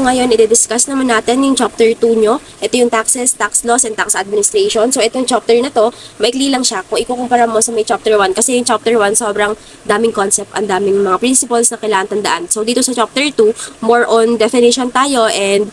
ngayon, i-discuss naman natin yung chapter 2 nyo. Ito yung taxes, tax laws, and tax administration. So, itong chapter na to, maikli lang siya kung ikukumpara mo sa may chapter 1. Kasi yung chapter 1, sobrang daming concept, ang daming mga principles na kailangan tandaan. So, dito sa chapter 2, more on definition tayo and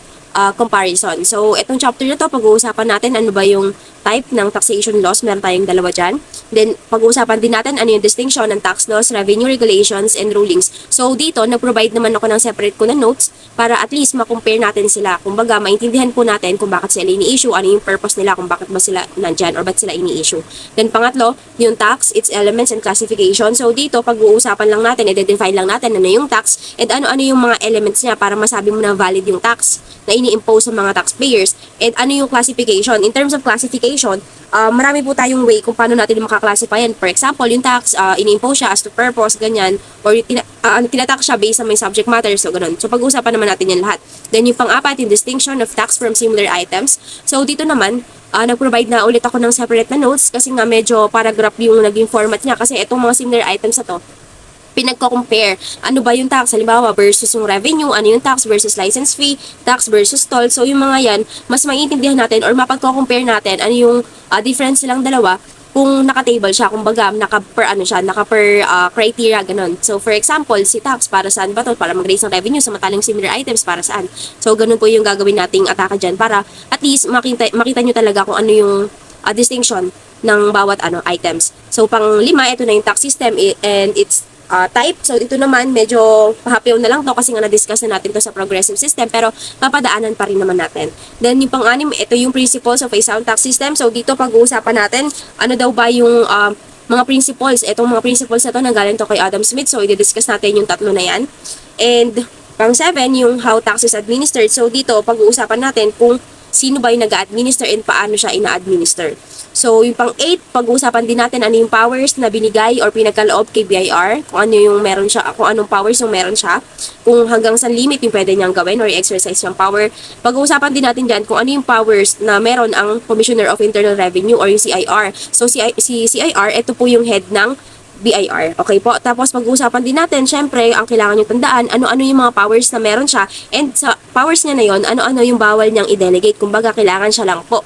comparison. So, itong chapter na to, pag-uusapan natin ano ba yung type ng taxation laws. Meron tayong dalawa dyan. Then, pag-uusapan din natin ano yung distinction ng tax laws, revenue regulations, and rulings. So, dito, nag-provide naman ako ng separate ko na notes para at least ma-compare natin sila. Kumbaga, maintindihan po natin kung bakit sila ini-issue, ano yung purpose nila, kung bakit ba sila nandyan, or ba't sila ini-issue. Then, pangatlo, yung tax, its elements and classification. So, dito, pag-uusapan lang natin, i-define lang natin ano yung tax, and ano-ano yung mga elements niya para masabi mo na valid yung tax na ini-impose sa mga taxpayers. And ano yung classification. In terms of classification, marami po tayong way kung paano natin makaklasify yan. For example, yung tax, ini-impose siya as to purpose, ganyan, or tinatax siya based sa may subject matter, so ganun. So, pag-uusapan naman natin yan lahat. Then, yung pang-apat, yung distinction of tax from similar items. So, dito naman, nag-provide na ulit ako ng separate na notes kasi nga medyo paragraph yung naging format niya kasi itong mga similar items na to, pinagko-compare. Ano ba yung tax? Halimbawa, versus yung revenue, ano yung tax versus license fee, tax versus toll. So, yung mga yan, mas maiintindihan natin or mapagko-compare natin ano yung difference silang dalawa kung naka-table siya, kumbaga, naka-per criteria, ganun. So, for example, si tax, para saan ba to? Para mag-raise ng revenue, samantalang similar items, para saan? So, ganun po yung gagawin nating atake dyan para at least makita nyo talaga kung ano yung distinction ng bawat items. So, pang-lima, ito na yung tax system and its type. So, ito naman, medyo pahapyaw na lang to kasi nga na-discuss na natin to sa progressive system pero papadaanan pa rin naman natin. Then, yung pang-anim, ito yung principles of a sound tax system. So, dito pag-uusapan natin, ano daw ba yung mga principles. Itong mga principles na to, nanggaling to kay Adam Smith. So, i-discuss natin yung tatlo na yan. And, pang-7, yung how tax is administered. So, dito, pag-uusapan natin kung sino ba yung nag-administer and paano siya ina-administer. So, yung pang-8, pag-uusapan din natin ano yung powers na binigay or pinagkaloob kay BIR, kung ano yung meron siya, kung anong powers yung meron siya, kung hanggang sa limit yung pwede niyang gawin or exercise yung power. Pag-uusapan din natin dyan kung ano yung powers na meron ang Commissioner of Internal Revenue or yung CIR. So, si CIR, ito po yung head ng BIR. Okay po? Tapos pag-uusapan din natin, syempre, ang kailangan nyo tandaan, ano-ano yung mga powers na meron siya, and sa powers niya na yon, ano-ano yung bawal niyang i-delegate. Kumbaga, kailangan siya lang po.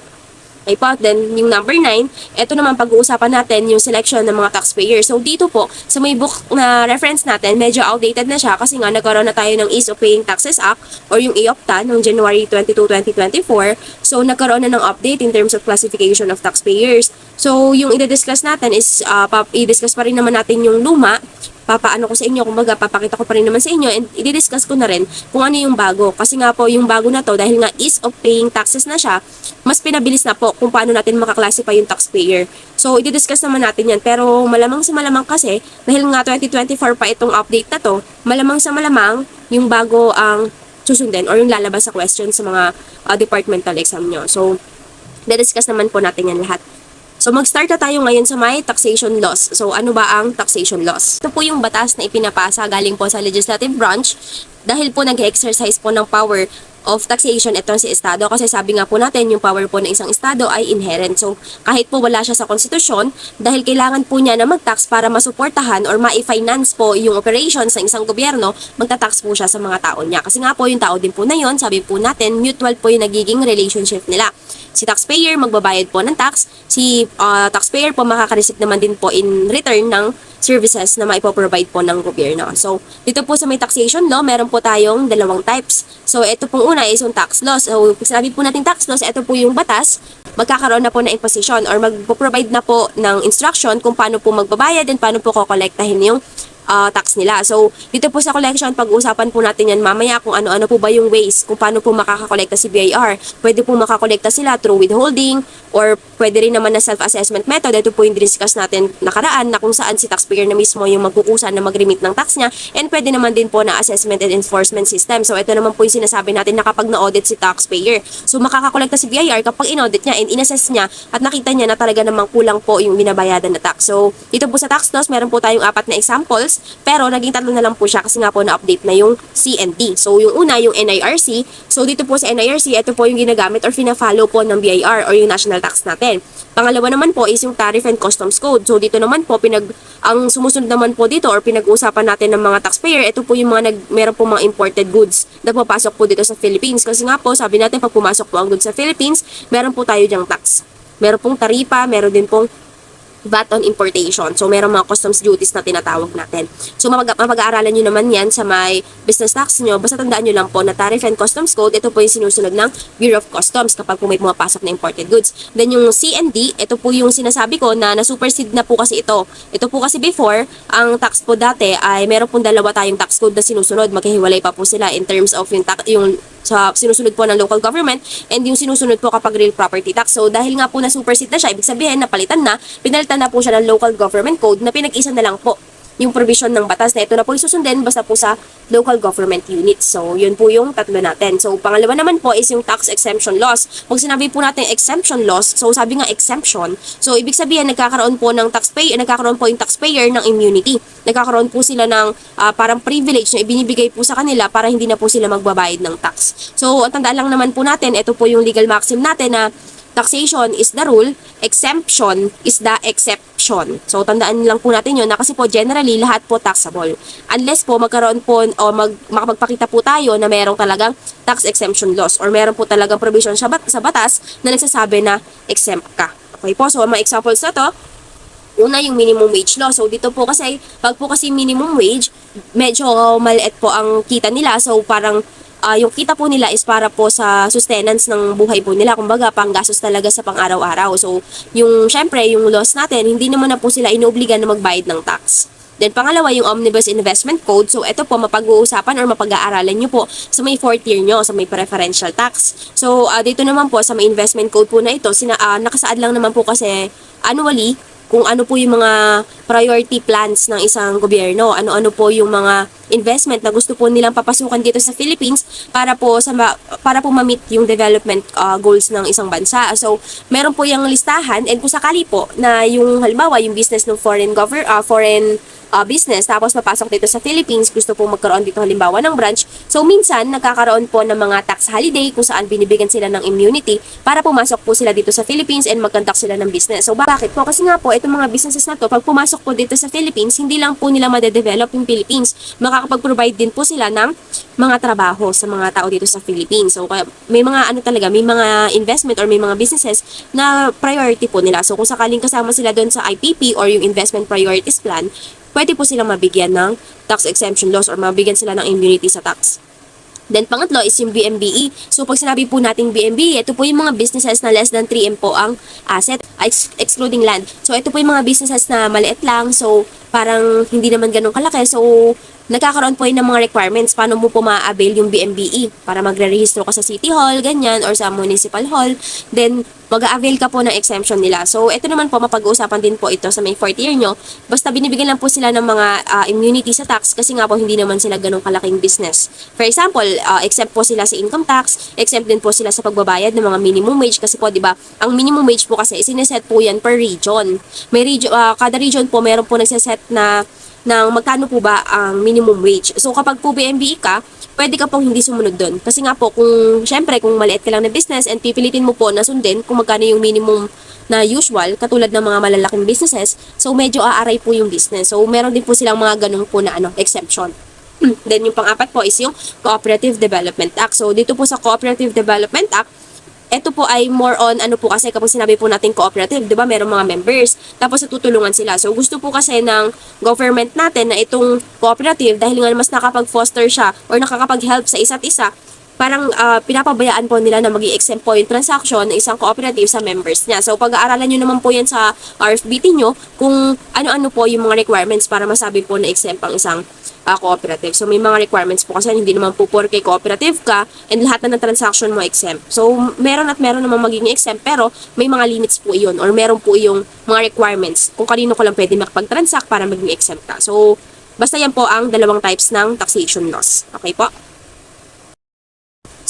Okay po? Then, yung number 9, ito naman pag-uusapan natin yung selection ng mga taxpayers. So, dito po, sa may book na reference natin, medyo outdated na siya kasi nga nagkaroon na tayo ng Ease of Paying Taxes Act or yung EOPTA noong January 22, 2024. So, nagkaroon na ng update in terms of classification of taxpayers. So, yung i-discuss natin is, i-discuss pa rin naman natin yung luma, papaano ko sa inyo, kumbaga papakita ko pa rin naman sa inyo and i-discuss ko na rin kung ano yung bago. Kasi nga po yung bago na to, dahil nga ease of paying taxes na siya, mas pinabilis na po kung paano natin makaklasify yung taxpayer. So, i-discuss naman natin yan. Pero malamang sa malamang kasi, dahil nga 2024 pa itong update na to, malamang sa malamang yung bago ang susundin or yung lalabas sa question sa mga departmental exam nyo. So, i-discuss naman po natin yan lahat. So, mag-start na tayo ngayon sa may taxation laws. So, ano ba ang taxation laws? Ito po yung batas na ipinapasa galing po sa legislative branch dahil po nag-exercise po ng power of taxation itong si Estado kasi sabi nga po natin yung power po ng isang Estado ay inherent. So, kahit po wala siya sa konstitusyon, dahil kailangan po niya na mag-tax para masuportahan or ma-finance po yung operations ng isang gobyerno, magta-tax po siya sa mga tao niya. Kasi nga po yung tao din po na yun, sabi po natin, mutual po yung nagiging relationship nila. Si taxpayer magbabayad po ng tax, si taxpayer po makaka-receive naman din po in return ng services na maipoprovide po ng gobyerno. So, dito po sa may taxation law, meron po tayong dalawang types. So, ito pong una is yung tax laws. So, pag sinabi po natin tax laws, ito po yung batas, magkakaroon na po ng imposition or magpo-provide na po ng instruction kung paano po magbabayad and paano po kokolektahin yung tax nila. So, dito po sa collection, pag-uusapan po natin yan mamaya kung ano-ano po ba yung ways, kung paano po makakakolekta si BIR. Pwede po makakolekta sila through withholding or pwede rin naman na self-assessment method. Ito po yung discuss natin nakaraan na kung saan si taxpayer na mismo yung magkukusa na mag-remit ng tax niya, and pwede naman din po na assessment and enforcement system. So, ito naman po yung sinasabi natin na kapag na-audit si taxpayer. So, makakakolekta si BIR kapag in-audit niya and in-assess niya at nakita niya na talaga namang kulang po yung binabayadan na tax. So, dito po sa tax laws, meron po tayong 4 na examples. tax. Pero naging tatlo na lang po siya kasi nga po na-update na yung CNT. So yung una, yung NIRC. So dito po sa NIRC, ito po yung ginagamit or fina-follow po ng BIR or yung national tax natin. Pangalawa naman po is yung Tariff and Customs Code. So dito naman po, ang sumusunod naman po dito or pinag-uusapan natin ng mga taxpayer, ito po yung meron po mga imported goods na papasok po dito sa Philippines. Kasi nga po, sabi natin, pag pumasok po ang goods sa Philippines, meron po tayo dyang tax. Meron pong taripa, meron din pong VAT on importation. So, meron mga customs duties na tinatawag natin. So, mapag-aaralan nyo naman yan sa may business tax nyo. Basta tandaan nyo lang po na Tariff and Customs Code, ito po yung sinusunod ng Bureau of Customs kapag po may pumapasok na imported goods. Then, yung CND, ito po yung sinasabi ko na na-supersede na po kasi ito. Ito po kasi before, ang tax po dati ay meron pong dalawa tayong tax code na sinusunod. Maghihiwalay pa po sila in terms of yung sa sinusunod po ng local government and yung sinusunod po kapag real property tax. So, dahil nga po na-supersede na siya, ibig sabihin, napalitan na, pinalitan na po siya ng local government code na pinag-isa na lang po yung provision ng batas na ito na po isusundin basta po sa local government units. So, yun po yung tatlo natin. So, pangalawa naman po is yung tax exemption laws. Pag sinabi po natin exemption laws, so sabi nga exemption, so ibig sabihin nagkakaroon po yung taxpayer ng immunity. Nagkakaroon po sila ng parang privilege na ibinibigay po sa kanila para hindi na po sila magbabayad ng tax. So, tandaan lang naman po natin, ito po yung legal maxim natin na taxation is the rule, exemption is the exception. So, tandaan lang po natin yun na kasi po generally lahat po taxable. Unless po magkaroon po o makapagpakita po tayo na mayroong talagang tax exemption laws or meron po talagang provision sa batas na nagsasabi na exempt ka. Okay po, so mga examples na to, una yung minimum wage law. So dito po kasi, pag po kasi minimum wage, medyo maliit po ang kita nila. So parang yung kita po nila is para po sa sustenance ng buhay po nila. Kumbaga, panggastos talaga sa pang-araw-araw. So, syempre, yung laws natin, hindi naman na po sila inuobligan na magbayad ng tax. Then, pangalawa, yung Omnibus Investment Code. So, ito po, mapag-uusapan or mapag-aaralan nyo po sa may fourth year nyo, sa may preferential tax. So, dito naman po, sa may investment code po na ito, nakasaad lang naman po kasi annually, kung ano po yung mga priority plans ng isang gobyerno, ano-ano po yung mga investment na gusto po nilang papasukan dito sa Philippines para po ma-meet yung development goals ng isang bansa. So, meron po yung listahan and kung sakali po na yung halimbawa yung business ng foreign business tapos papasok dito sa Philippines, gusto po magkaroon dito halimbawa ng branch. So, minsan nagkakaroon po ng mga tax holiday kung saan binibigyan sila ng immunity para pumasok po sila dito sa Philippines and mag-conduct sila ng business. So, bakit po? Kasi nga po, itong mga businesses na to, pag pumasok po dito sa Philippines, hindi lang po nila madedevelop yung Philippines. Makakapag-provide din po sila ng mga trabaho sa mga tao dito sa Philippines. So, may mga may mga investment or may mga businesses na priority po nila. So, kung sakaling kasama sila doon sa IPP or yung Investment Priorities Plan, pwede po silang mabigyan ng tax exemption laws or mabigyan sila ng immunity sa tax. Then, pangatlo is yung BMBE. So, pag sinabi po nating BMBE, ito po yung mga businesses na less than 3M po ang asset, excluding land. So, ito po yung mga businesses na maliit lang. So, parang hindi naman ganun kalaki. So, nagkakaroon po yun ng mga requirements paano mo po ma-avail yung BMBE para magre-rehistro ka sa City Hall, ganyan, or sa Municipal Hall. Then, mag-a-avail ka po ng exemption nila. So, ito naman po, mapag-uusapan din po ito sa may fourth year nyo. Basta binibigyan lang po sila ng mga immunity sa tax kasi nga po hindi naman sila ganun kalaking business. For example, exempt po sila sa income tax, exempt din po sila sa pagbabayad ng mga minimum wage kasi po, di ba, ang minimum wage po kasi isineset po yan per region. May region, kada region po, meron po nagsiset na ng magkano po ba ang minimum wage. So, kapag po BMBE ka, pwede ka pong hindi sumunod doon. Kasi nga po, syempre, kung maliit ka lang na business and pipilitin mo po na sundin kung magkano yung minimum na usual, katulad ng mga malalaking businesses, so medyo aaray po yung business. So, meron din po silang mga ganung po na exemption. Then, yung pang-apat po is yung Cooperative Development Act. So, dito po sa Cooperative Development Act, ito po ay more on, po kasi kapag sinabi po natin cooperative, di ba, merong mga members, tapos natutulungan sila. So, gusto po kasi ng government natin na itong cooperative, dahil nga mas nakapag-foster siya or nakakapag-help sa isa't isa, parang pinapabayaan po nila na mag-i-exempt po yung transaction ng isang cooperative sa members niya. So, pag-aaralan nyo naman po yan sa RFBT nyo kung ano-ano po yung mga requirements para masabi po na exempt ang isang cooperative. So, may mga requirements po kasi hindi naman po porke cooperative ka and lahat na ng transaction mo exempt. So, meron naman magiging exempt pero may mga limits po iyon or meron po yung mga requirements kung kanino ko lang pwede makapag-transact para maging exempt ka. So, basta yan po ang dalawang types ng taxation laws. Okay po?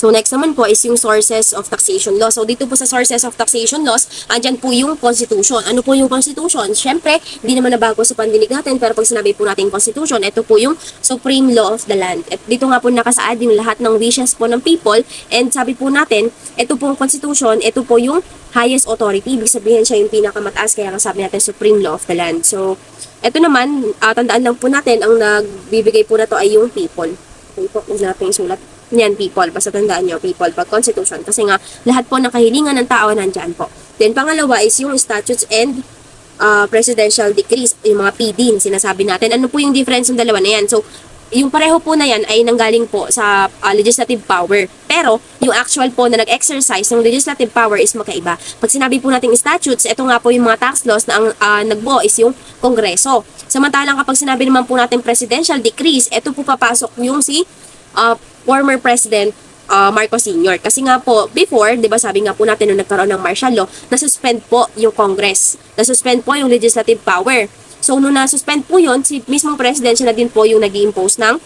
So next naman po is yung sources of taxation laws. So dito po sa sources of taxation laws, andyan po yung constitution. Ano po yung constitution? Syempre, hindi naman nabago sa pandinig natin, pero pag sinabi po natin constitution, ito po yung supreme law of the land. At dito nga po nakasaad yung lahat ng wishes po ng people, and sabi po natin, ito po yung constitution, ito po yung highest authority. Ibig sabihin siya yung pinakamataas, kaya sabi natin supreme law of the land. So, ito naman, tandaan lang po natin, ang nagbibigay po na to ay yung people. Okay po, huwag natin sulat. Yan, people. Basta tandaan nyo, people, pag constitution. Kasi nga, lahat po ng kahilingan ng tao nandyan po. Then, pangalawa is yung statutes and presidential decrees, yung mga PD, sinasabi natin. Ano po yung difference ng dalawa na yan? So, yung pareho po na yan ay nanggaling po sa legislative power. Pero, yung actual po na nag-exercise ng legislative power is magkaiba. Pag sinabi po natin statutes, ito nga po yung mga tax laws na ang nagbuo is yung Kongreso. Samantalang kapag sinabi naman po natin presidential decrees, ito po papasok yung si former President Marcos Sr. Kasi nga po, before, di ba sabi nga po natin nung nagkaroon ng martial law, nasuspend po yung Congress. Nasuspend po yung legislative power. So, nung nasuspend po yun, si mismong president siya na din po yung nag-i-impose ng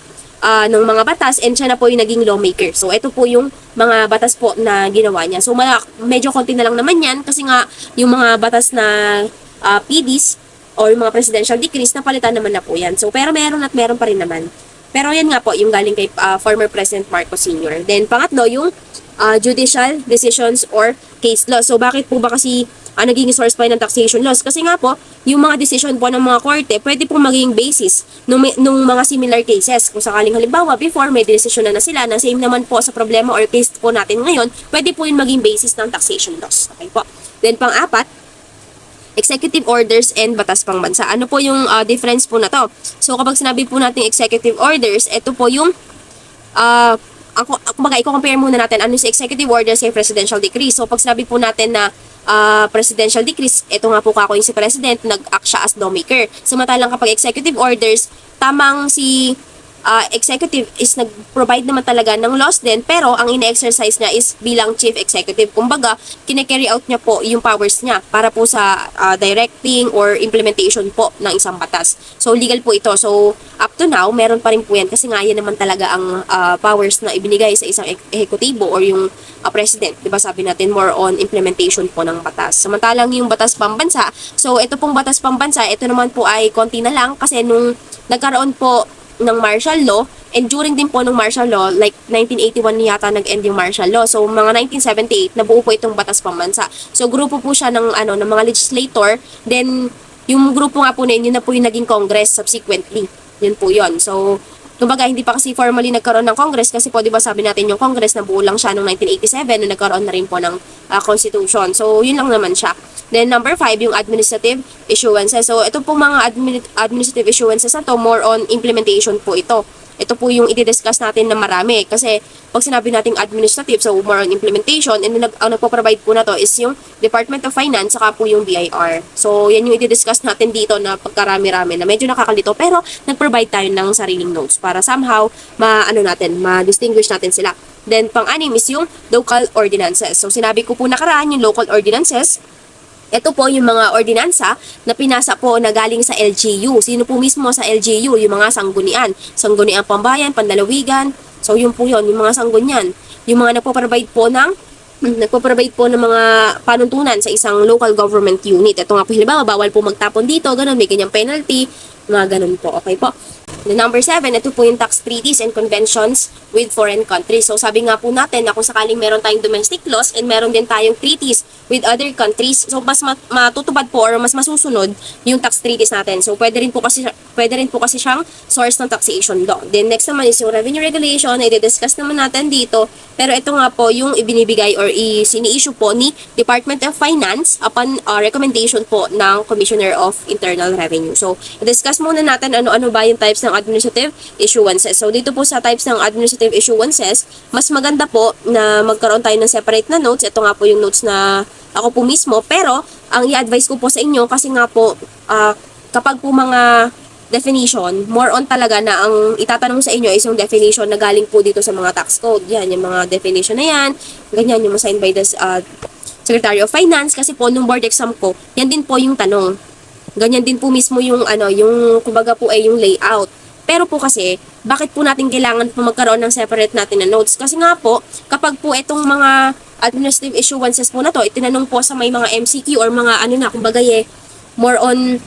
mga batas, and siya na po yung naging lawmaker. So, ito po yung mga batas po na ginawa niya. So, medyo konti na lang naman yan kasi nga yung mga batas na PDs or yung mga presidential decrees, napalitan naman na po yan. So, pero meron at meron pa rin naman. Pero yan nga po, yung galing kay former President Marcos Sr. Then, pangatlo, yung judicial decisions or case law. So, bakit po ba kasi naging source pa ng taxation laws? Kasi nga po, yung mga decision po ng mga korte, pwede po maging basis nung mga similar cases. Kung sakaling halimbawa, before may decision na sila, na same naman po sa problema or case po natin ngayon, pwede po yun maging basis ng taxation laws. Okay po. Then, pang-apat, executive orders and batas pangbansa. Ano po yung difference po na to? So, kapag sinabi po natin executive orders, ito po yung i-compare muna natin ano si executive orders kay presidential decree. So, pag sinabi po natin na presidential decrees, ito nga po kako yung si president, nag-act siya as lawmaker. Samantalang kapag executive orders, tamang si executive is nag-provide naman talaga ng laws din, pero ang ine-exercise niya is bilang chief executive. Kumbaga, kine-carry out niya po yung powers niya para po sa directing or implementation po ng isang batas. So, legal po ito. So, up to now, meron pa rin po yan kasi nga yan naman talaga ang powers na ibinigay sa isang ehekutibo or yung president. Diba sabi natin, more on implementation po ng batas. Samantalang yung batas pambansa, so ito pong batas pambansa, ito naman po ay konti na lang kasi nung nagkaroon po ng martial law, and during din po ng martial law, like 1981 yata nag-end yung martial law. So, mga 1978, nabuo po itong batas pambansa. So, grupo po siya ng mga legislator. Then, yung grupo nga po na yun na po yung naging Congress subsequently. Yun po yun. So, kumbaga, hindi pa kasi formally nagkaroon ng Congress kasi po, di ba sabi natin yung Congress, nabuo lang siya noong 1987 nung nagkaroon na rin po ng Constitution. So, yun lang naman siya. Then, number 5, yung administrative issuances. So, ito po mga administrative issuances na to, more on implementation po ito. Ito po yung i-discuss natin na marami. Kasi, pag sinabi natin administrative, so more on implementation, and ang nagpo-provide po na to is yung Department of Finance, saka po yung BIR. So, yan yung i-discuss natin dito na pagkarami-rami na medyo nakakalito, pero nag-provide tayo ng sariling notes para somehow ma-distinguish natin sila. Then, pang-anim is yung local ordinances. So, sinabi ko po nakaraan yung local ordinances. Ito po yung mga ordinansa na pinasa po na galing sa LGU. Sino po mismo sa LGU? Yung mga sanggunian. Sangguniang Pambayan, Panlalawigan. So, yun po yun, yung mga sanggunian. Yung mga nagpo-provide po ng mga panuntunan sa isang local government unit. Ito nga po, halimbawa, bawal po magtapon dito, ganun, may ganyang penalty, mga ganun po. Okay po. The number 7, ito po yung tax treaties and conventions with foreign countries. So, sabi nga po natin na kung sakaling meron tayong domestic laws and meron din tayong treaties with other countries, so mas matutupad po or mas masusunod yung tax treaties natin. So, pwede rin po kasi siyang source ng taxation law. Then, next naman is yung revenue regulation, na i-discuss naman natin dito. Pero ito nga po yung ibinibigay or sini-issue po ni Department of Finance upon recommendation po ng Commissioner of Internal Revenue. So, i-discuss muna natin ano-ano ba yung types ng administrative issuances. So, dito po sa types ng administrative issuances, mas maganda po na magkaroon tayo ng separate na notes. Ito nga po yung notes na ako po mismo. Pero, ang i-advise ko po sa inyo, kasi nga po, kapag po mga definition, more on talaga na ang itatanong sa inyo is yung definition na galing po dito sa mga tax code. Yan, yung mga definition na yan. Ganyan, yung signed by the Secretary of Finance. Kasi po, nung board exam ko, yan din po yung tanong. Ganyan din po mismo yung kumbaga po ay yung layout. Pero po kasi, bakit po natin kailangan po magkaroon ng separate natin na notes? Kasi nga po, kapag po itong mga administrative issuances po na to, itinanong po sa may mga MCQ or mga ano na, kumbaga more on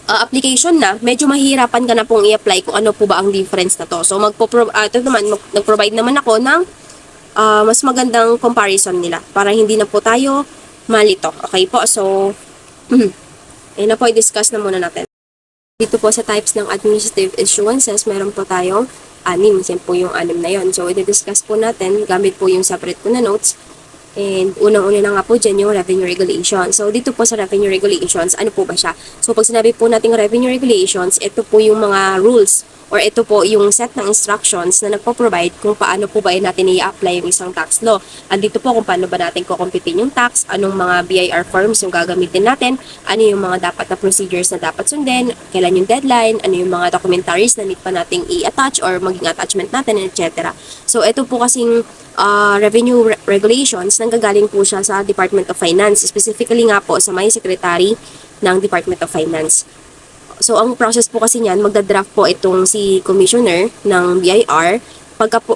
application na, medyo mahirapan ka na pong i-apply kung ano po ba ang difference na to. So, ito naman, nag-provide naman ako ng mas magandang comparison nila para hindi na po tayo malito. Okay po, so, ayun na po, i-discuss na muna natin. Dito po sa types ng administrative issuances, meron po tayong 6. Yan po yung 6 na yon. So, i-discuss po natin gamit po yung separate po na notes. And unang-una na nga po dyan yung revenue regulations. So, dito po sa revenue regulations, ano po ba siya? So, pag sinabi po natin revenue regulations, ito po yung mga rules or ito po yung set ng instructions na nagpo-provide kung paano po ba natin i-apply yung isang tax law. Andito po kung paano ba natin kukumpitin yung tax, anong mga BIR forms yung gagamitin natin, ano yung mga dapat na procedures na dapat sundin, kailan yung deadline, ano yung mga documentaries na need pa nating i-attach or maging attachment natin, etc. So, ito po kasing revenue regulations, nanggagaling po siya sa Department of Finance, specifically nga po sa may secretary ng Department of Finance. So, ang process po kasi niyan, magda-draft po itong si Commissioner ng BIR.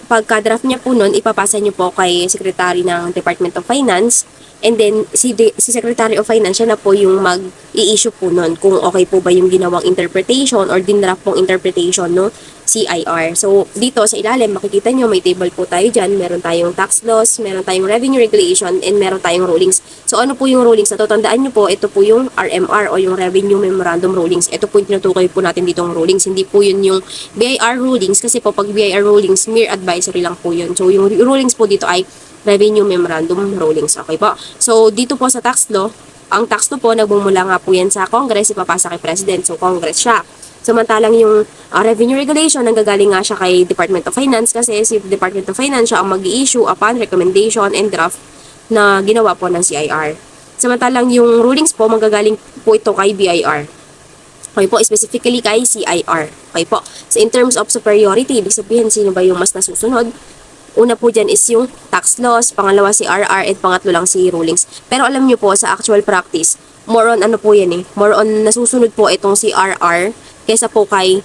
Pagka-draft niya po nun, ipapasa niyo po kay Secretary ng Department of Finance. And then, si Secretary of Finance, siya na po yung mag-i-issue po nun kung okay po ba yung ginawang interpretation or dinraft pong interpretation no CIR. So, dito sa ilalim, makikita nyo, may table po tayo dyan. Meron tayong tax laws, meron tayong revenue regulation, and meron tayong rulings. So, ano po yung rulings? Natutandaan nyo po, ito po yung RMR o yung Revenue Memorandum Rulings. Ito po yung tinutukoy po natin ditong rulings. Hindi po yun yung BIR rulings kasi po pag BIR rulings, mere advisory lang po yun. So, yung rulings po dito ay Revenue Memorandum Rulings. Okay po? So, dito po sa tax law, ang tax law po, nagbumula nga po yan sa Congress, ipapasa kay President. So, Congress siya. Samantalang yung revenue regulation, nanggagaling nga siya kay Department of Finance kasi si Department of Finance siya ang mag-i-issue upon recommendation and draft na ginawa po ng CIR. Samantalang yung rulings po, manggagaling po ito kay BIR. Okay po, specifically kay CIR. Okay po. So in terms of superiority, ibig sabihin sino ba yung mas nasusunod? Una po dyan is yung tax laws, pangalawa si RR, at pangatlo lang si rulings. Pero alam nyo po, sa actual practice, more on ano po yan more on nasusunod po itong si RR kaysa po kay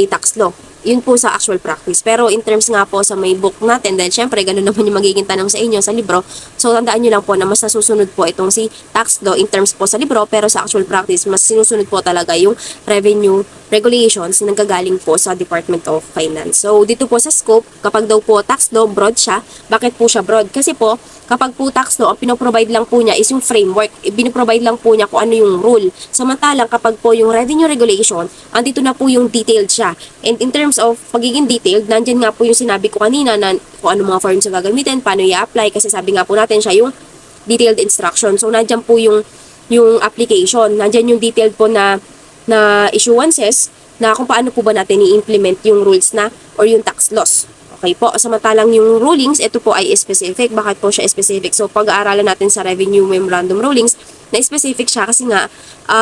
tax law. Yun po sa actual practice. Pero in terms nga po sa may book natin, dahil syempre ganun naman yung magiging tanong sa inyo sa libro, so tandaan nyo lang po na mas nasusunod po itong si tax law in terms po sa libro, pero sa actual practice, mas sinusunod po talaga yung revenue regulations na nanggagaling po sa Department of Finance. So dito po sa scope, kapag daw po tax law, broad siya. Bakit po siya broad? Kasi po, kapag po tax law, ang pinoprovide lang po niya is yung framework. Binoprovide lang po niya kung ano yung rule. Samantalang kapag po yung revenue regulation, andito na po yung detailed siya. And in terms of pagiging detailed, nandyan nga po yung sinabi ko kanina na kung ano mga forms na gagamitin, paano i-apply, kasi sabi nga po natin siya yung detailed instruction. So nandyan po yung application. Nandyan yung detailed po na issuances na kung paano po ba natin i-implement yung rules na or yung tax laws. Okay po. Samantalang yung rulings, ito po ay specific. Bakit po siya specific? So, pag-aaralan natin sa Revenue Memorandum Rulings, na specific siya kasi nga,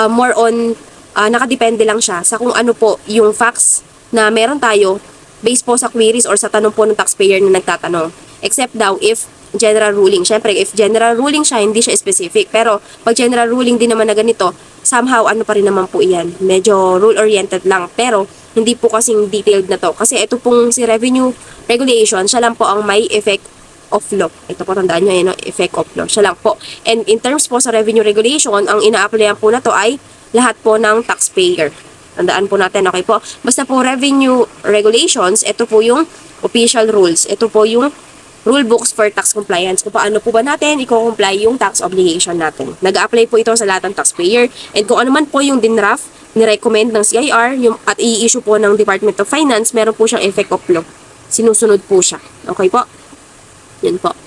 more on, nakadepende lang siya sa kung ano po yung facts na meron tayo based po sa queries or sa tanong po ng taxpayer na nagtatanong. Except daw if general ruling. Siyempre, if general ruling siya, hindi siya specific. Pero, pag general ruling din naman na ganito, somehow, ano pa rin naman po iyan. Medyo rule-oriented lang. Pero, hindi po kasing detailed na to. Kasi ito pong si revenue regulation, siya lang po ang may effect of law. Ito po, tandaan nyo, effect of law. Siya lang po. And in terms po sa revenue regulation, ang ina-applyan po na to ay lahat po ng taxpayer. Tandaan po natin, okay po? Basta po revenue regulations, ito po yung official rules. Ito po yung rule books for tax compliance. Kung paano po ba natin i-comply yung tax obligation natin. Nag-apply po ito sa lahat ng taxpayer. And kung ano man po yung dinraft, ni-recommend ng CIR at i-issue po ng Department of Finance, meron po siyang effect of law. Sinusunod po siya. Okay po? Yan po.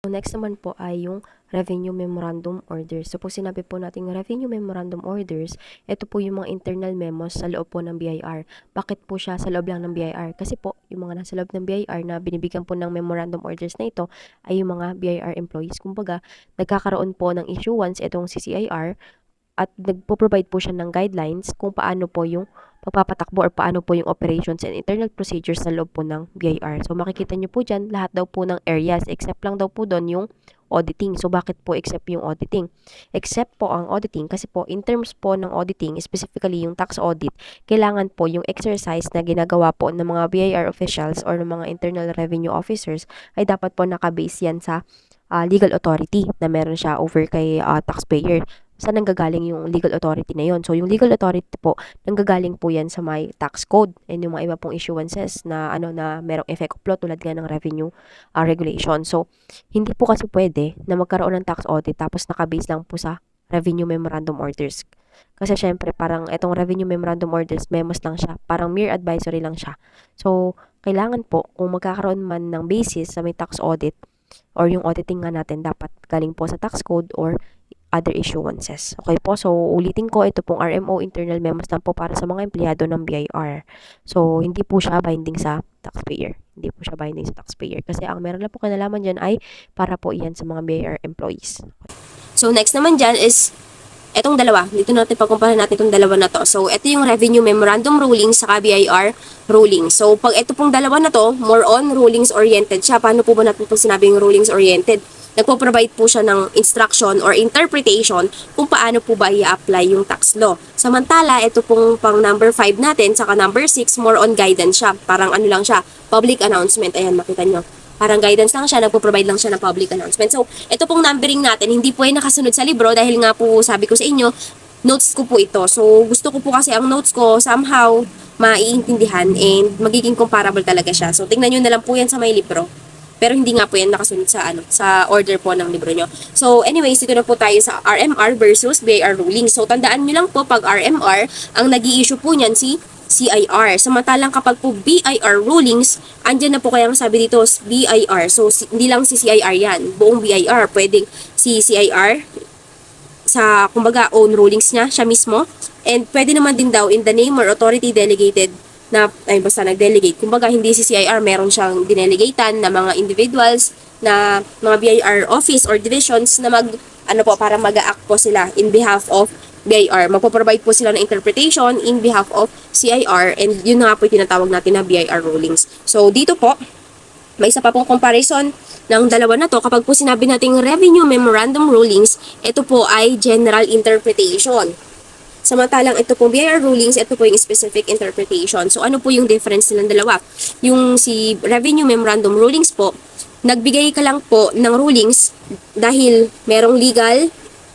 Next naman po ay yung Revenue Memorandum Orders. So, pag sinabi po natin Revenue Memorandum Orders, ito po yung mga internal memos sa loob po ng BIR. Bakit po siya sa loob lang ng BIR? Kasi po, yung mga nasa loob ng BIR na binibigyan po ng Memorandum Orders na ito ay yung mga BIR employees. Kumbaga, nagkakaroon po ng issuance itong CCIR at nagpo-provide po siya ng guidelines kung paano po yung pagpapatakbo or paano po yung operations and internal procedures sa loob po ng BIR. So, makikita nyo po dyan, lahat daw po ng areas except lang daw po doon yung auditing. So, bakit po except yung auditing? Except po ang auditing kasi po in terms po ng auditing, specifically yung tax audit, kailangan po yung exercise na ginagawa po ng mga BIR officials or ng mga internal revenue officers ay dapat po nakabase yan sa legal authority na meron siya over kay taxpayer. Saan nanggagaling yung legal authority na yon? So, yung legal authority po, nanggagaling po yan sa may tax code and yung mga iba pong issuances na na merong effect of law tulad nga ng revenue regulation. So, hindi po kasi pwede na magkaroon ng tax audit tapos nakabase lang po sa revenue memorandum orders. Kasi syempre, parang itong revenue memorandum orders, memos lang siya. Parang mere advisory lang siya. So, kailangan po, kung magkakaroon man ng basis sa may tax audit or yung auditing nga natin, dapat galing po sa tax code or other issuances. Okay po, so ulitin ko, ito pong RMO internal memos lang po para sa mga empleyado ng BIR. So, hindi po siya binding sa taxpayer. Hindi po siya binding sa taxpayer. Kasi ang meron lang po kinalaman dyan ay para po iyan sa mga BIR employees. So, next naman dyan is etong dalawa. Dito natin pagkumpara natin itong dalawa na to. So, ito yung revenue memorandum ruling sa BIR ruling. So, pag ito pong dalawa na to, more on rulings oriented siya. Paano po ba natin pag sinabing rulings oriented? Nagpo-provide po siya ng instruction or interpretation kung paano po ba i-apply yung tax law. Samantala, ito pong pang number 5 natin, saka number 6, more on guidance siya. Parang ano lang siya, public announcement. Ayan, makita nyo. Parang guidance lang siya, nagpo-provide lang siya ng public announcement. So, ito pong numbering natin, hindi po ay nakasunod sa libro dahil nga po sabi ko sa inyo, notes ko po ito. So, gusto ko po kasi ang notes ko somehow maiintindihan and magiging comparable talaga siya. So, tingnan nyo na lang po yan sa may libro. Pero hindi nga po yan nakasunod sa sa order po ng libro nyo. So, anyways, dito na po tayo sa RMR versus BIR ruling. So, tandaan nyo lang po pag RMR, ang nag-i-issue po niyan si CIR. Samantalang kapag po BIR rulings, andyan na po kaya sabi dito BIR. So, hindi lang si CIR yan. Buong BIR. Pwedeng si CIR sa, kumbaga, own rulings niya, siya mismo. And pwede naman din daw in the name or authority delegated na, ay basta nag-delegate. Kumbaga, hindi si CIR, meron siyang dinelegatan na mga individuals, na mga BIR office or divisions na para mag-act po sila in behalf of BIR. Magpo-provide po sila ng interpretation in behalf of CIR and yun nga po yung tinatawag natin na BIR rulings. So, dito po, may isa pa pong comparison ng dalawa na to. Kapag po sinabi nating revenue memorandum rulings, ito po ay general interpretation. Samantalang ito pong BIR rulings, ito po yung specific interpretation. So, ano po yung difference nilang dalawa? Yung si revenue memorandum rulings po, nagbigay ka lang po ng rulings dahil merong legal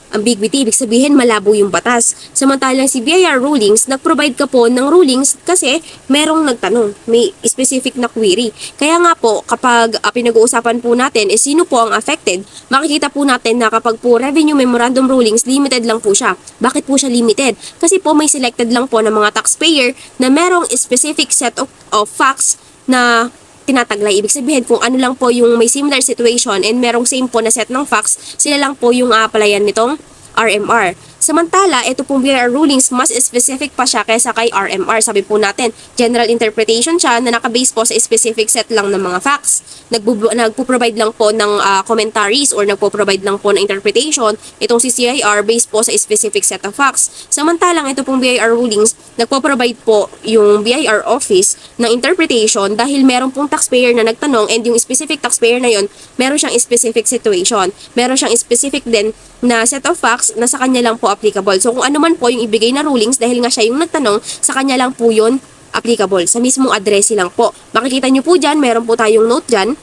ambiguity, ibig sabihin malabo yung batas. Samantalang si BIR rulings, nag-provide ka po ng rulings kasi merong nagtanong, may specific na query. Kaya nga po, kapag pinag-uusapan po natin is sino po ang affected, makikita po natin na kapag po revenue memorandum rulings, limited lang po siya. Bakit po siya limited? Kasi po may selected lang po ng mga taxpayer na merong specific set of facts na tinataglay. Ibig sabihin kung ano lang po yung may similar situation and merong same po na set ng facts, sila lang po yung applyan nitong RMR. Samantala, ito pong BIR rulings, mas specific pa siya kaysa kay RMR. Sabi po natin, general interpretation siya na nakabase po sa specific set lang ng mga facts. Nagpo-provide lang po ng commentaries or nagpo-provide lang po ng interpretation. Itong si CIR based po sa specific set of facts. Samantalang ito pong BIR rulings, nagpo-provide po yung BIR office ng interpretation dahil meron pong taxpayer na nagtanong and yung specific taxpayer na yon, meron siyang specific situation. Meron siyang specific din na set of facts na sa kanya lang po applicable. So, kung ano man po yung ibigay na rulings, dahil nga siya yung nagtanong, sa kanya lang po yun applicable. Sa mismong address lang po. Makikita nyo po dyan, meron po tayong note dyan,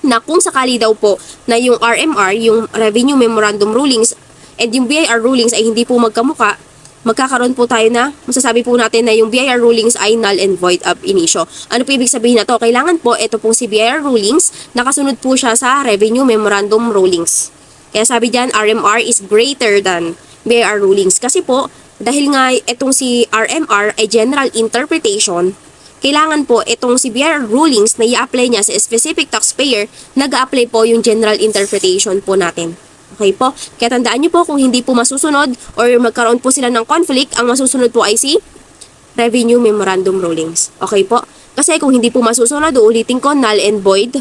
na kung sakali daw po na yung RMR, yung Revenue Memorandum Rulings, and yung BIR rulings ay hindi po magkamuka, magkakaroon po tayo na, masasabi po natin na yung BIR rulings ay null and void ab initio. Ano po ibig sabihin na to? Kailangan po, ito pong si BIR rulings, nakasunod po siya sa Revenue Memorandum Rulings. Kaya sabi dyan, RMR is greater than BIR rulings. Kasi po, dahil nga itong si RMR ay general interpretation, kailangan po itong si BIR rulings na i-apply niya sa specific taxpayer, nag-a-apply po yung general interpretation po natin. Okay po? Kaya tandaan niyo po kung hindi po masusunod or magkaroon po sila ng conflict, ang masusunod po ay si Revenue Memorandum Rulings. Okay po? Kasi kung hindi po masusunod, uulitin ko, null and void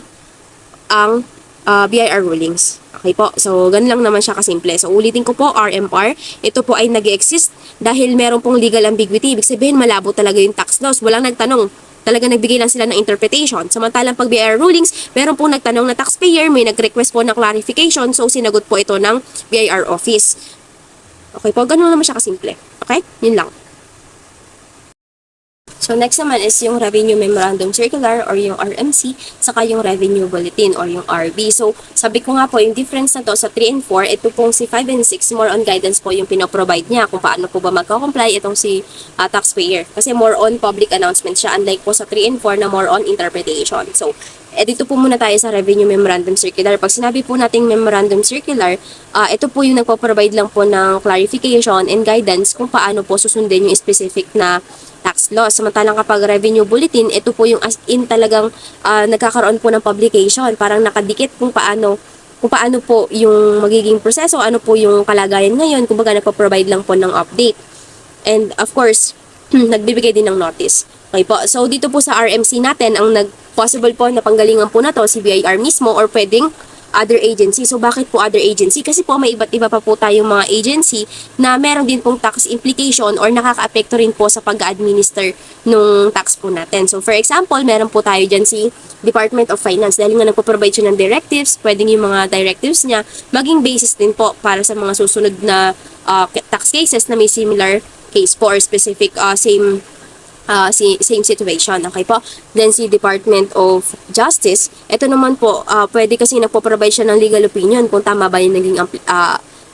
ang BIR rulings. Okay po. So, ganun lang naman siya kasimple. So, ulitin ko po, RMR, ito po ay nag-exist dahil meron pong legal ambiguity. Ibig sabihin, malabo talaga yung tax laws. Walang nagtanong talaga nagbigay lang sila ng interpretation. Samantalang pag BIR rulings, meron po nagtanong na taxpayer, may nag-request po na clarification, so sinagot po ito ng BIR office. Okay po, ganun naman siya kasimple. Okay? Yun lang. So next naman is yung Revenue Memorandum Circular or yung RMC, saka yung Revenue Bulletin or yung RB. So sabi ko nga po, yung difference na to sa 3 and 4, ito pong si 5 and 6, more on guidance po yung pinoprovide niya kung paano po ba magko-comply itong si taxpayer. Kasi more on public announcement siya, unlike po sa 3 and 4 na more on interpretation. So dito po muna tayo sa Revenue Memorandum Circular. Pag sinabi po nating Memorandum Circular, ito po yung nagpo-provide lang po ng clarification and guidance kung paano po susundin yung specific na tax law. Samantalang kapag revenue bulletin, ito po yung as in talagang nagkakaroon po ng publication. Parang nakadikit kung paano po yung magiging proseso, ano po yung kalagayan ngayon, kumbaga nagpo-provide lang po ng update. And of course, nagbibigay din ng notice. Okay po. So dito po sa RMC natin, ang possible po na panggalingan po na to si BIR mismo or pwedeng other agency. So bakit po other agency? Kasi po may iba't iba pa po tayong mga agency na meron din pong tax implication or nakaka-apekto rin po sa pag-administer nung tax po natin. So for example, meron po tayo dyan si Department of Finance. Dahil nga nagpo-provide siya ng directives, pwedeng yung mga directives niya maging basis din po para sa mga susunod na tax cases na may similar case po or specific same situation. Okay po? Then si Department of Justice, ito naman po, pwede kasi nagpo-provide siya ng legal opinion kung tama ba yung naging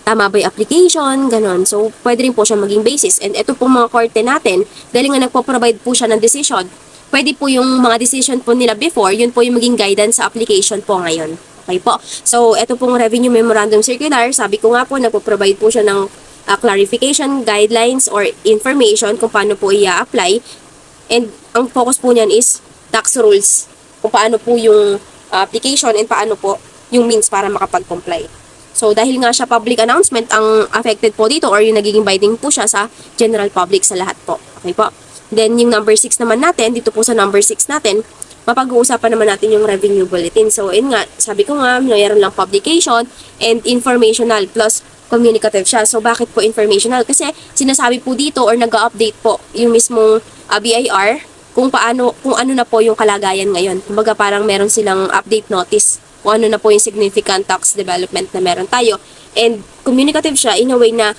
tama ba yung application, ganon. So, pwede rin po siya maging basis. And ito po mga korte natin, dahil nga nagpo-provide po siya ng decision, pwede po yung mga decision po nila before, yun po yung maging guidance sa application po ngayon. Okay po? So, ito pong Revenue Memorandum Circular, sabi ko nga po, nagpo-provide po siya ng clarification, guidelines, or information kung paano po i-apply. And ang focus po niyan is tax rules. Kung paano po yung application and paano po yung means para makapag-comply. So, dahil nga siya public announcement, ang affected po dito or yung nagiging binding po siya sa general public sa lahat po. Okay po? Then, yung number 6 naman natin, dito po sa number 6 natin, mapag-uusapan naman natin yung revenue bulletin. So, yun nga, sabi ko nga, mayroon lang publication and informational plus communicative siya. So, bakit po informational? Kasi sinasabi po dito or nag-update po yung mismong BIR kung ano na po yung kalagayan ngayon. Kumbaga parang meron silang update notice kung ano na po yung significant tax development na meron tayo. And communicative siya in a way na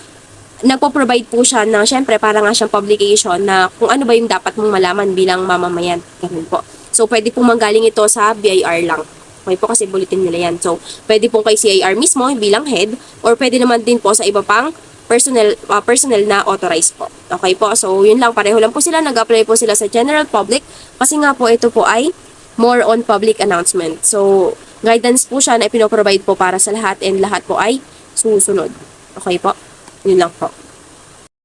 nagpo-provide po siya ng syempre parang nga siyang publication na kung ano ba yung dapat mong malaman bilang mamamayan. Ganun po. So, pwede po manggaling ito sa BIR lang. Okay po kasi bulletin nila yan. So, pwede pong kay CIR mismo bilang head or pwede naman din po sa iba pang personnel na authorized po. Okay po. So, yun lang. Pareho lang po sila. Nag-apply po sila sa general public kasi nga po ito po ay more on public announcement. So, guidance po siya na ipinoprovide po para sa lahat and lahat po ay susunod. Okay po. Yun lang po.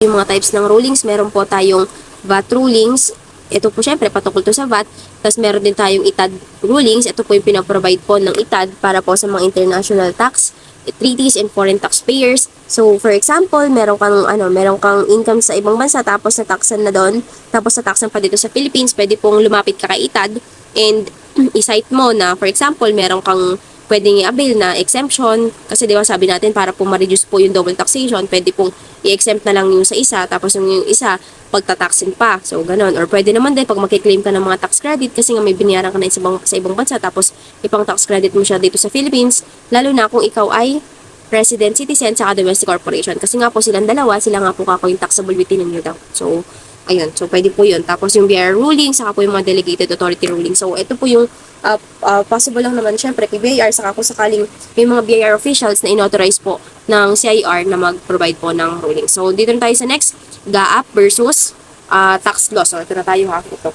Yung mga types ng rulings, meron po tayong VAT rulings. Ito po syempre patungkol to sa VAT. Tapos meron din tayong ITAD rulings. Ito po yung pinaprovide po ng ITAD para po sa mga international tax treaties and foreign taxpayers. So, for example, meron kang income sa ibang bansa tapos nataxan na doon, tapos nataxan pa dito sa Philippines, pwede pong lumapit ka kay ITAD and i-cite mo na, for example, meron kang pwedeng i-avail na exemption kasi di ba sabi natin para po ma-reduce po yung double taxation, pwede pong i-exempt na lang yung sa isa tapos yung isa pagtataxin pa. So, ganun. Or pwede naman din pag makiklaim ka ng mga tax credit kasi nga may binayaran ka na sa ibang bansa tapos ipang tax credit mo siya dito sa Philippines, lalo na kung ikaw ay resident, citizen, saka domestic corporation. Kasi nga po silang dalawa, sila nga po kako yung taxable within nyo daw. So, ayun. So, pwede po yun. Tapos yung BIR ruling, saka po yung mga delegated authority ruling. So, ito po yung possible lang naman syempre kay BIR, saka kung sakaling may mga BIR officials na inauthorize po ng CIR na mag-provide po ng ruling. So, dito na tayo sa next, GAAP versus tax laws. So, ito na tayo ha. Ito.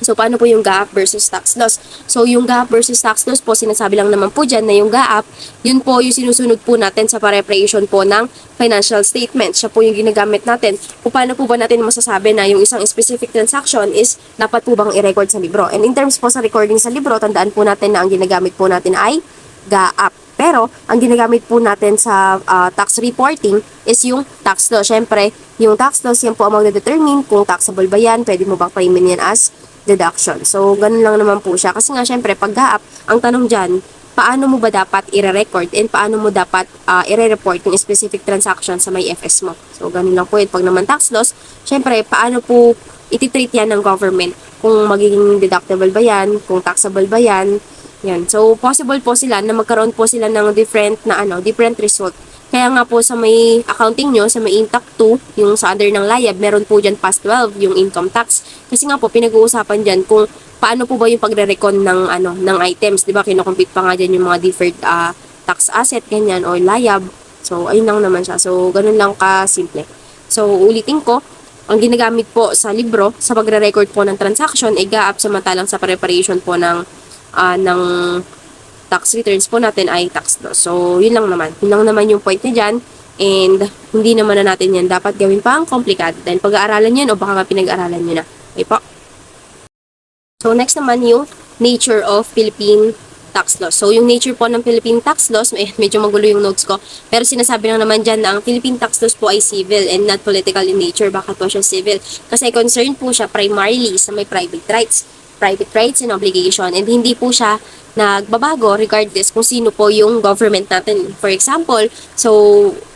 So, paano po yung GAAP versus tax laws? So, yung GAAP versus tax laws po, sinasabi lang naman po dyan na yung GAAP, yun po yung sinusunod po natin sa preparation po ng financial statement. Siya po yung ginagamit natin. Kung paano po ba natin masasabi na yung isang specific transaction is dapat po bang i-record sa libro. And in terms po sa recording sa libro, tandaan po natin na ang ginagamit po natin ay GAAP. Pero, ang ginagamit po natin sa tax reporting is yung tax law. Siyempre, yung tax laws, yan po ang magdedetermine kung taxable ba yan, pwede mo bang claimin yan as deduction. So, ganun lang naman po siya. Kasi nga, syempre, pag GAAP, ang tanong dyan, paano mo ba dapat i-record and paano mo dapat i-report yung specific transaction sa may FS mo. So, ganun lang po yun. Pag naman tax laws, syempre, paano po ititreat yan ng government kung magiging deductible ba yan, kung taxable ba yan. Yan. So, possible po sila na magkaroon po sila ng different result. Kaya nga po sa may accounting nyo, sa may Intac 2, yung sa under ng LIAB, meron po dyan past 12, yung income tax. Kasi nga po, pinag-uusapan dyan kung paano po ba yung pagre-recon ng items. Diba, kinocompute pa nga dyan yung mga deferred tax asset, ganyan, or LIAB. So, ayun lang naman siya. So, ganun lang ka-simple. So, ulitin ko, ang ginagamit po sa libro, sa pagre-record po ng transaction, ay gaap samantalang sa preparation po ng tax returns po natin ay tax loss. So, yun lang naman. Yun lang naman yung point niya dyan. And, hindi naman na natin yan dapat gawin pang complicated. Dahil pag-aaralan yan o baka nga pinag-aaralan nyo na. Okay po. So, next naman yung nature of Philippine tax laws. So, yung nature po ng Philippine tax laws, medyo magulo yung notes ko. Pero sinasabi lang naman dyan na ang Philippine tax laws po ay civil and not political in nature. Bakit po siya civil? Kasi concerned po siya primarily sa may private rights and obligation. And hindi po siya nagbabago regardless kung sino po yung government natin. For example, so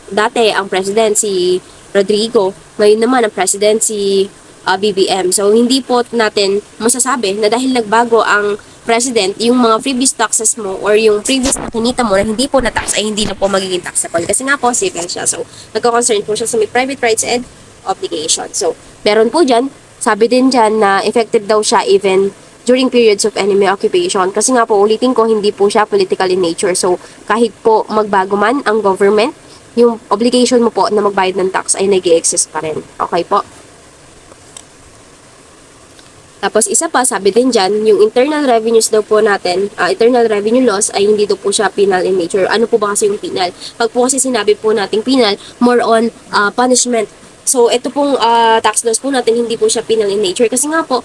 dati ang president si Rodrigo, ngayon naman ang president si BBM. So hindi po natin masasabi na dahil nagbago ang president, yung mga previous taxes mo or yung previous na kinita mo na hindi po na-tax ay hindi na po magiging taxable. Kasi nga po, civil siya. So, nagko-concern po siya sa may private rights and obligation. So, meron po dyan, sabi din dyan na effective daw siya even during periods of enemy occupation. Kasi nga po, ulitin ko, hindi po siya political in nature. So, kahit po magbago man ang government, yung obligation mo po na magbayad ng tax ay nag-i-exist pa rin. Okay po? Tapos, isa pa, sabi din dyan, yung internal revenues daw po natin, internal revenue loss ay hindi daw po siya penal in nature. Ano po ba kasi yung penal? Pag po kasi sinabi po nating penal, more on punishment. So, ito pong tax laws po natin, hindi po siya penal in nature. Kasi nga po,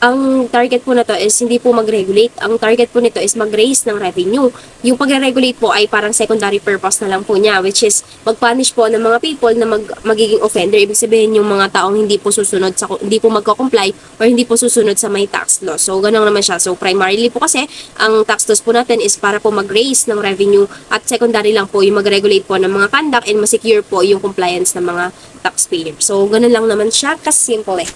ang target po na to is hindi po mag-regulate. Ang target po nito is mag-raise ng revenue. Yung pag-regulate po ay parang secondary purpose na lang po niya, which is mag-punish po ng mga people na magiging offender. Ibig sabihin yung mga taong hindi po susunod, hindi po magko-comply or hindi po susunod sa may tax law. So, ganun naman siya. So, primarily po kasi, ang tax laws po natin is para po mag-raise ng revenue at secondary lang po yung mag-regulate po ng mga conduct and ma-secure po yung compliance ng mga taxpayer. So, ganun lang naman siya. Kasimple.